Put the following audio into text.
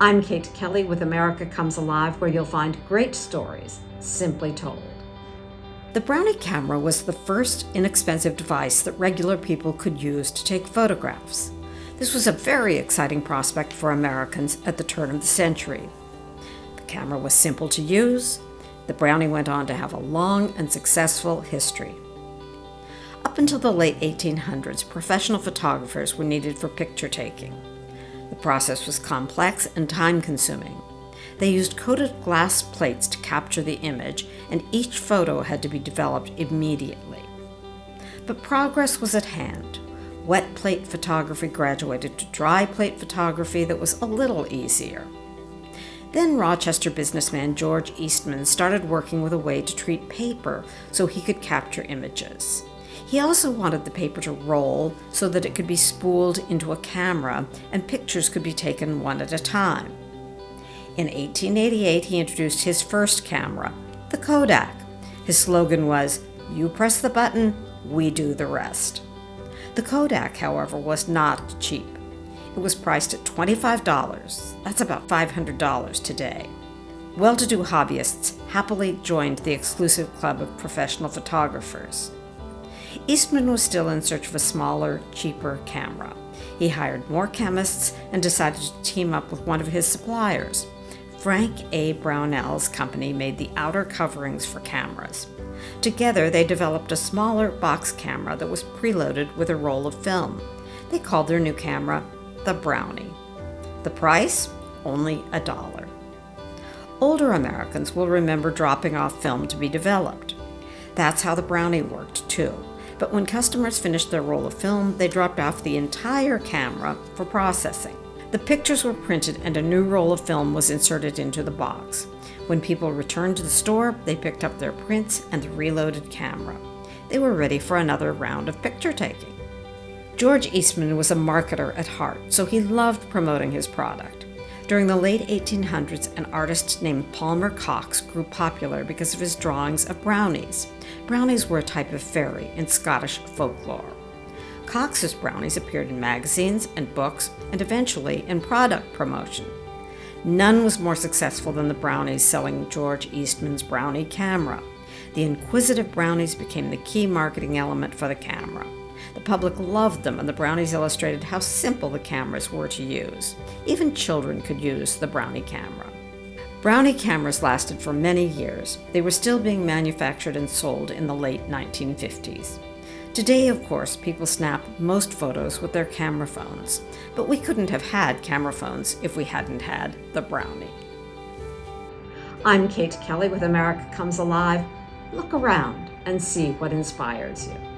I'm Kate Kelly with America Comes Alive, where you'll find great stories simply told. The Brownie camera was the first inexpensive device that regular people could use to take photographs. This was a very exciting prospect for Americans at the turn of the century. The camera was simple to use. The Brownie went on to have a long and successful history. Up until the late 1800s, professional photographers were needed for picture taking. The process was complex and time-consuming. They used coated glass plates to capture the image, and each photo had to be developed immediately. But progress was at hand. Wet plate photography graduated to dry plate photography that was a little easier. Then Rochester businessman George Eastman started working with a way to treat paper so he could capture images. He also wanted the paper to roll so that it could be spooled into a camera and pictures could be taken one at a time. In 1888, he introduced his first camera, the Kodak. His slogan was, "You press the button, we do the rest." The Kodak, however, was not cheap. It was priced at $25. That's about $500 today. Well-to-do hobbyists happily joined the exclusive club of professional photographers. Eastman was still in search of a smaller, cheaper camera. He hired more chemists and decided to team up with one of his suppliers. Frank A. Brownell's company made the outer coverings for cameras. Together, they developed a smaller box camera that was preloaded with a roll of film. They called their new camera the Brownie. The price? Only $1. Older Americans will remember dropping off film to be developed. That's how the Brownie worked, too. But when customers finished their roll of film, they dropped off the entire camera for processing. The pictures were printed and a new roll of film was inserted into the box. When people returned to the store, they picked up their prints and the reloaded camera. They were ready for another round of picture taking. George Eastman was a marketer at heart, so he loved promoting his product. During the late 1800s, an artist named Palmer Cox grew popular because of his drawings of brownies. Brownies were a type of fairy in Scottish folklore. Cox's brownies appeared in magazines and books and eventually in product promotion. None was more successful than the brownies selling George Eastman's Brownie camera. The inquisitive brownies became the key marketing element for the camera. The public loved them, and the brownies illustrated how simple the cameras were to use. Even children could use the Brownie camera. Brownie cameras lasted for many years. They were still being manufactured and sold in the late 1950s. Today, of course, people snap most photos with their camera phones, but we couldn't have had camera phones if we hadn't had the Brownie. I'm Kate Kelly with America Comes Alive. Look around and see what inspires you.